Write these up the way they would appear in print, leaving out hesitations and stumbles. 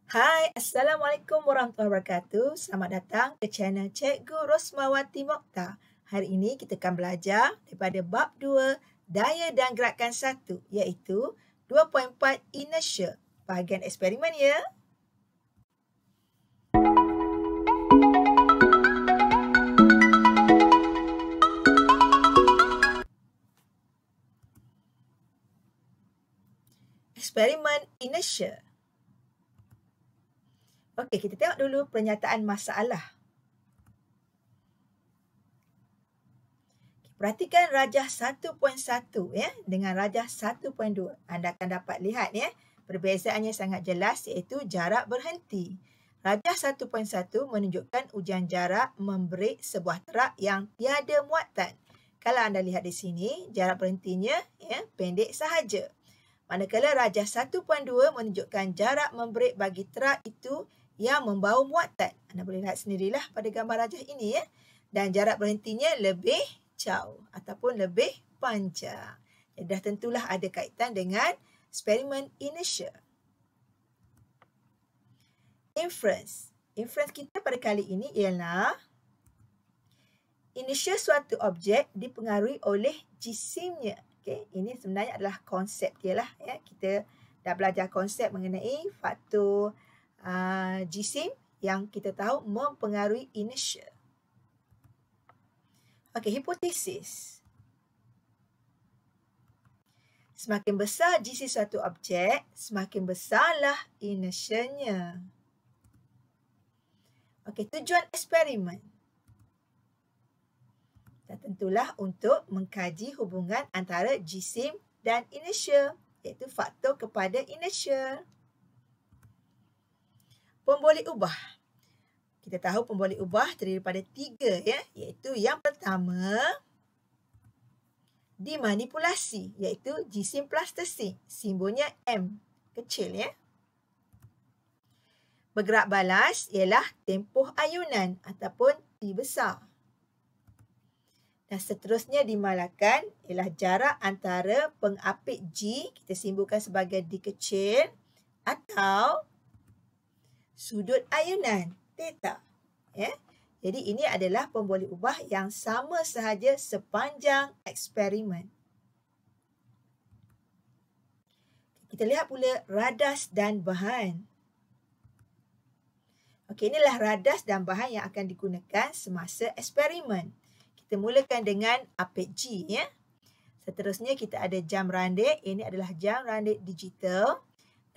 Hai, Assalamualaikum warahmatullahi wabarakatuh. Selamat datang ke channel Cikgu Rosmawati Mokhtar. Hari ini kita akan belajar daripada bab 2, daya dan gerakan 1, iaitu 2.4 inertia. Bahagian eksperimen ya. Eksperimen inertia. Okey, kita tengok dulu pernyataan masalah. Perhatikan rajah 1.1 ya dengan rajah 1.2. Anda akan dapat lihat ya, perbezaannya sangat jelas iaitu jarak berhenti. Rajah 1.1 menunjukkan ujian jarak membrek sebuah truk yang tiada muatan. Kalau anda lihat di sini, jarak berhentinya ya pendek sahaja. Manakala rajah 1.2 menunjukkan jarak membrek bagi truk itu yang membawa muatan. Anda boleh lihat sendirilah pada gambar rajah ini ya. Dan jarak berhentinya lebih jauh ataupun lebih panjang. Jadi dah tentulah ada kaitan dengan eksperimen inertia. Inference. Inference kita pada kali ini ialah inertia suatu objek dipengaruhi oleh jisimnya. Okay, ini sebenarnya adalah konsep dia lah. Ya. Kita dah belajar konsep mengenai faktor jisim yang kita tahu mempengaruhi inertia. Okey, hipotesis. Semakin besar jisim suatu objek, semakin besarlah inertianya. Okey, tujuan eksperimen. Dan tentulah untuk mengkaji hubungan antara jisim dan inertia, iaitu faktor kepada inertia. Pemboleh ubah. Kita tahu pemboleh ubah terdiri daripada 3 ya, iaitu yang pertama dimanipulasi, iaitu jisim plastisin, simbolnya M kecil ya. Bergerak balas ialah tempoh ayunan ataupun T besar. Dan seterusnya dimalakan ialah jarak antara pengapit G, kita simbolkan sebagai D kecil, atau sudut ayunan, theta. Ya. Jadi ini adalah pemboleh ubah yang sama sahaja sepanjang eksperimen. Kita lihat pula radas dan bahan. Okey, inilah radas dan bahan yang akan digunakan semasa eksperimen. Kita mulakan dengan apit G ya. Seterusnya kita ada jam randik, ini adalah jam randik digital.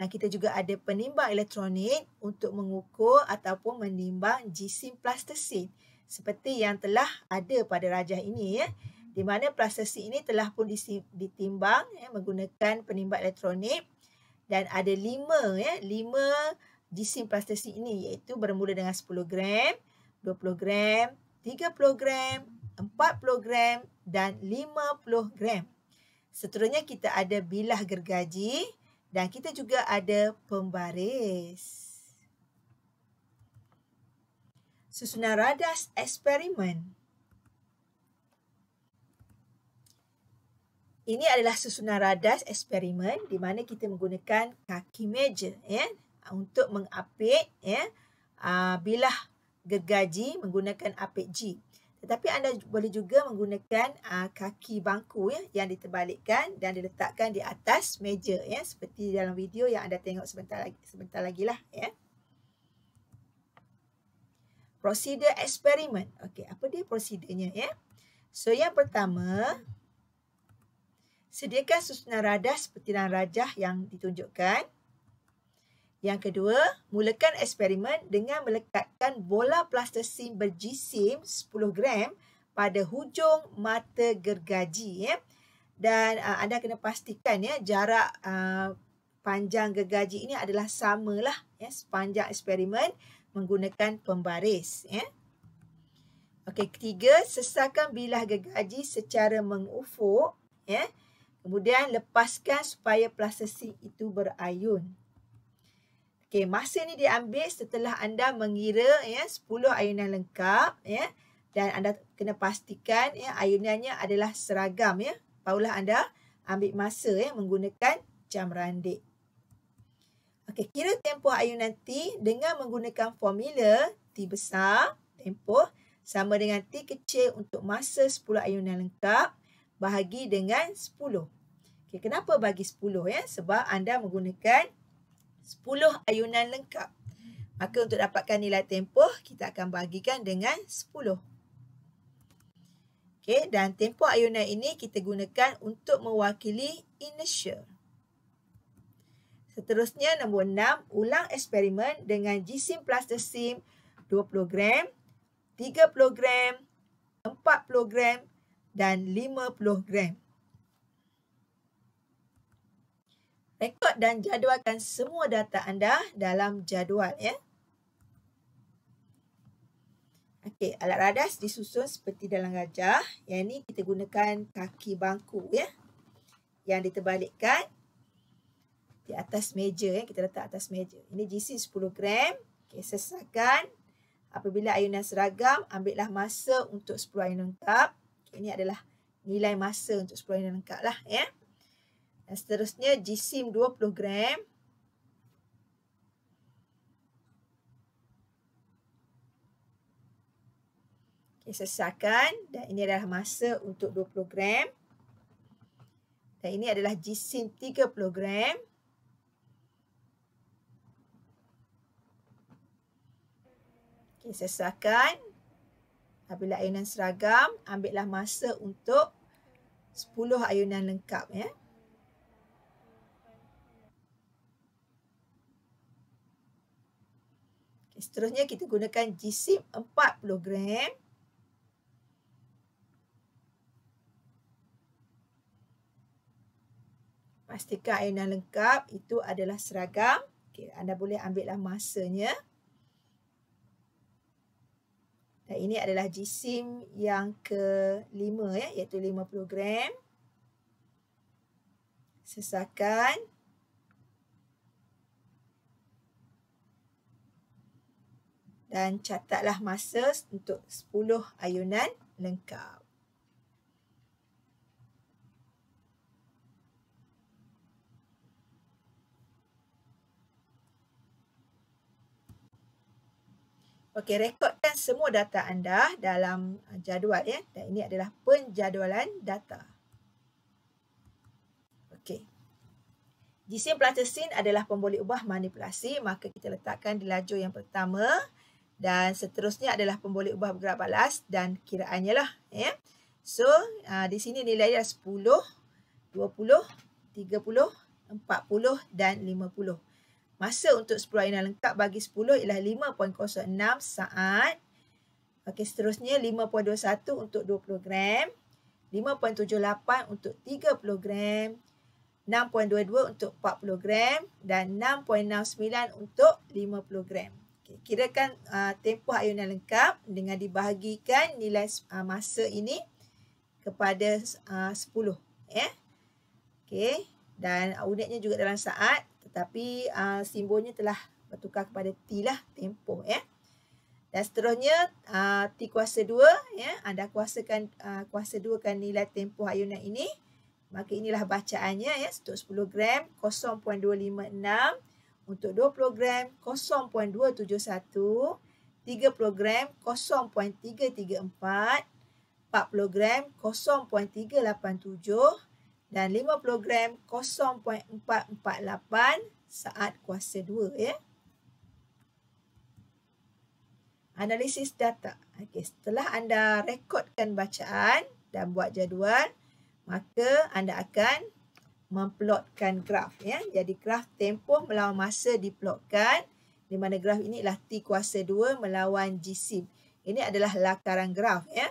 Dan kita juga ada penimbang elektronik untuk mengukur ataupun menimbang jisim plastisin. Seperti yang telah ada pada rajah ini ya. Di mana plastisin ini telah pun ditimbang ya, menggunakan penimbang elektronik. Dan ada 5 jisim plastisin ini iaitu bermula dengan 10 gram, 20 gram, 30 gram, 40 gram dan 50 gram. Seterusnya kita ada bilah gergaji. Dan kita juga ada pembaris. Susunan radas eksperimen. Ini adalah susunan radas eksperimen di mana kita menggunakan kaki meja ya untuk mengapit ya bilah gergaji menggunakan apit G. Tetapi anda boleh juga menggunakan kaki bangku ya, yang diterbalikkan dan diletakkan di atas meja ya, seperti dalam video yang anda tengok sebentar lagi lah ya. Prosedur eksperimen. Okey, apa dia prosedurnya ya? So yang pertama, sediakan susunan radas seperti dalam rajah yang ditunjukkan. Yang kedua, mulakan eksperimen dengan melekatkan bola plastisin berjisim 10 gram pada hujung mata gergaji ya. Dan anda kena pastikan ya jarak panjang gergaji ini adalah samalah ya sepanjang eksperimen menggunakan pembaris ya. Okey, ketiga, sesarkan bilah gergaji secara mengufuk ya. Kemudian lepaskan supaya plastisin itu berayun. Okey, masa ni diambil setelah anda mengira ya 10 ayunan lengkap ya, dan anda kena pastikan ya ayunannya adalah seragam ya. Barulah anda ambil masa ya menggunakan jam randik. Okey, kira tempoh ayunan T dengan menggunakan formula T besar, tempoh, sama dengan T kecil untuk masa 10 ayunan lengkap, bahagi dengan 10. Okey, kenapa bagi 10 ya? Sebab anda menggunakan 10 ayunan lengkap. Maka untuk dapatkan nilai tempoh, kita akan bagikan dengan 10. Okey, dan tempoh ayunan ini kita gunakan untuk mewakili inertia. Seterusnya, nombor 6, ulang eksperimen dengan jisim plastisim 20 gram, 30 gram, 40 gram dan 50 gram. Rekod dan jadualkan semua data anda dalam jadual ya. Okey, alat radas disusun seperti dalam gajah. Yang ini kita gunakan kaki bangku ya. Yang diterbalikkan di atas meja ya, kita letak atas meja. Ini jisim 10 gram. Okey, sesakan. Apabila ayunan seragam, ambillah masa untuk 10 ayunan lengkap. Okay, ini adalah nilai masa untuk 10 ayunan lengkap lah ya. Dan seterusnya jisim 20 gram. Okay, sesakan dan ini adalah masa untuk 20 gram. Dan ini adalah jisim 30 gram. Okay, sesakan. Apabila ayunan seragam, ambillah masa untuk 10 ayunan lengkap ya. Okay, seterusnya kita gunakan jisim 40 gram. Pastikan ayunan lengkap itu adalah seragam. Okay, anda boleh ambillah masanya. Dan ini adalah jisim yang ke-5 ya, iaitu 50 gram. Sesakan. Dan catatlah masa untuk 10 ayunan lengkap. Okey, rekodkan semua data anda dalam jadual ya. Dan ini adalah penjadualan data. Okey. Jisim plastisim adalah pemboleh ubah manipulasi, maka kita letakkan di lajur yang pertama. Dan seterusnya adalah pemboleh ubah bergerak balas dan kiraannya lah ya. So, di sini nilainya 10, 20, 30, 40 dan 50. Masa untuk 10 ayunan lengkap bagi 10 ialah 5.06 saat. Okey, seterusnya 5.21 untuk 20 gram. 5.78 untuk 30 gram. 6.22 untuk 40 gram. Dan 6.69 untuk 50 gram. Okay, kirakan tempoh ayunan lengkap dengan dibahagikan nilai masa ini kepada 10. Ya. Okey, dan unitnya juga dalam saat. Tetapi simbolnya telah bertukar kepada T lah, tempoh ya. Dan seterusnya T kuasa 2 ya, anda kuasa 2 kan nilai tempoh ayunan ini. Maka inilah bacaannya ya, untuk 10 gram 0.256, untuk 20 gram 0.271, 30 gram 0.334, 40 gram 0.387 dan 50 gram 0.448 saat kuasa 2 ya. Analisis data. Okey, setelah anda rekodkan bacaan dan buat jadual, maka anda akan memplotkan graf ya. Jadi graf tempoh melawan masa diplotkan, di mana graf ini adalah T kuasa 2 melawan jisim. Ini adalah lakaran graf ya.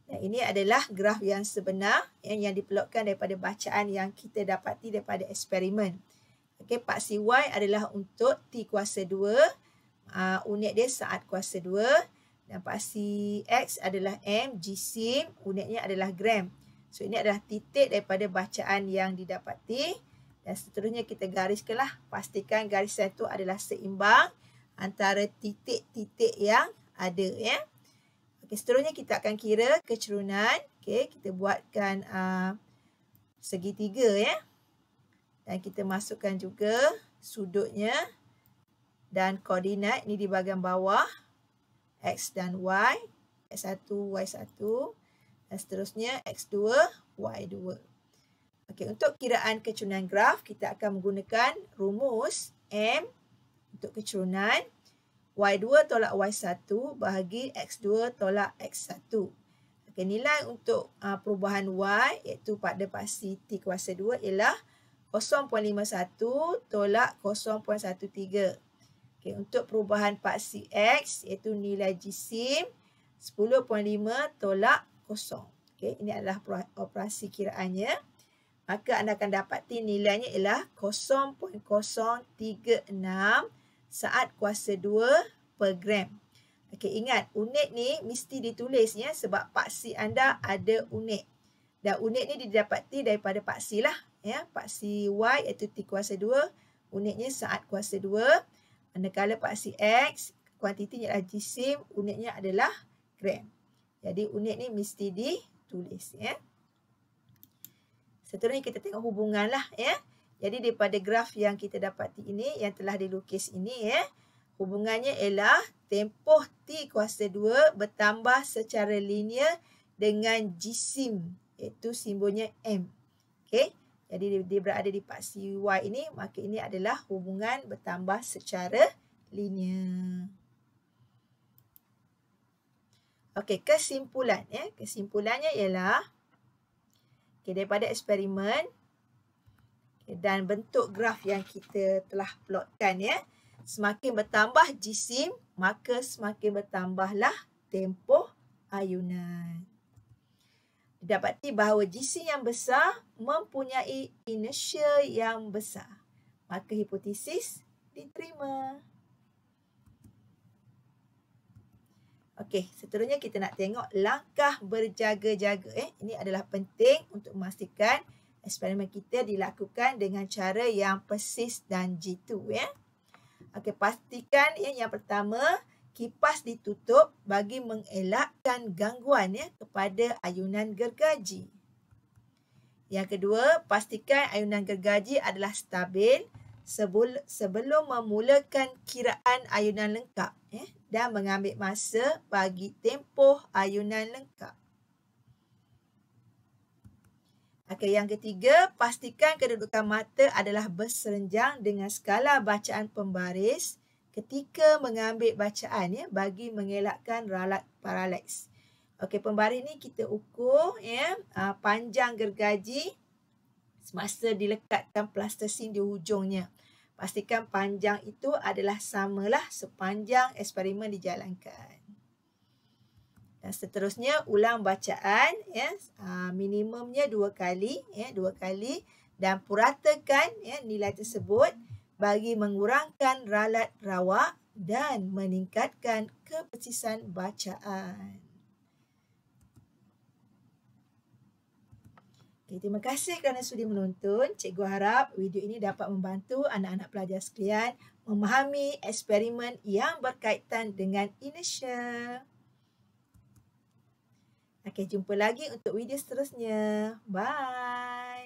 Dan ini adalah graf yang sebenar yang diplotkan daripada bacaan yang kita dapati daripada eksperimen. Okey, paksi Y adalah untuk T kuasa 2, unit dia saat kuasa 2. Dan paksi X adalah M, jisim, unitnya adalah gram. So, ini adalah titik daripada bacaan yang didapati. Dan seterusnya kita gariskanlah. Pastikan garisan itu adalah seimbang antara titik-titik yang ada ya. Okey, seterusnya kita akan kira kecerunan. Okey, kita buatkan segitiga ya. Dan kita masukkan juga sudutnya dan koordinat ni di bahagian bawah. X dan Y. X1, Y1. Dan seterusnya X2, Y2. Okey, untuk kiraan kecurunan graf, kita akan menggunakan rumus M untuk kecurunan Y2 tolak Y1 bahagi X2 tolak X1. Okey, nilai untuk perubahan Y iaitu pada paksi T kuasa 2 ialah 0.51 tolak 0.13. Okey, untuk perubahan paksi X iaitu nilai jisim 10.5 tolak 0. Okey, ini adalah operasi kiraannya. Maka anda akan dapati nilainya ialah 0.036 saat kuasa 2 per gram. Okey, ingat unit ni mesti ditulis ya sebab paksi anda ada unit. Dan unit ni didapati daripada paksi lah ya. Paksi Y iaitu T kuasa 2, unitnya saat kuasa 2. Manakala paksi X, kuantitinya adalah jisim, unitnya adalah gram. Jadi unit ni mesti ditulis ya. Seterusnya kita tengok hubungan lah ya. Jadi daripada graf yang kita dapati ini, yang telah dilukis ini ya, hubungannya ialah tempoh T kuasa 2 bertambah secara linear dengan jisim, iaitu simbolnya M. Okey. Jadi dia berada di paksi Y ini, maka ini adalah hubungan bertambah secara linear. Okey, kesimpulan ya. Kesimpulannya ialah daripada eksperimen dan bentuk graf yang kita telah plotkan ya, semakin bertambah jisim, maka semakin bertambahlah tempoh ayunan. Didapati bahawa jisim yang besar mempunyai inersia yang besar. Maka hipotesis diterima. Okey, seterusnya kita nak tengok langkah berjaga-jaga. Ini adalah penting untuk memastikan eksperimen kita dilakukan dengan cara yang persis dan jitu ya. Okey, pastikan yang pertama kipas ditutup bagi mengelakkan gangguan ya kepada ayunan gergaji. Yang kedua, pastikan ayunan gergaji adalah stabil sebelum memulakan kiraan ayunan lengkap ya, dan mengambil masa bagi tempoh ayunan lengkap. Okey, yang ketiga, pastikan kedudukan mata adalah berserenjang dengan skala bacaan pembaris ketika mengambil bacaan ya, bagi mengelakkan ralat paraleks. Okey, pembaris ni kita ukur ya panjang gergaji semasa dilekatkan plastisin di hujungnya. Pastikan panjang itu adalah samalah sepanjang eksperimen dijalankan. Dan seterusnya ulang bacaan ya, minimumnya 2 kali ya, 2 kali, dan puratakan ya nilai tersebut bagi mengurangkan ralat rawak dan meningkatkan kepresisan bacaan. Okay, terima kasih kerana sudi menonton. Cikgu harap video ini dapat membantu anak-anak pelajar sekalian memahami eksperimen yang berkaitan dengan inersia. Okey, jumpa lagi untuk video seterusnya. Bye.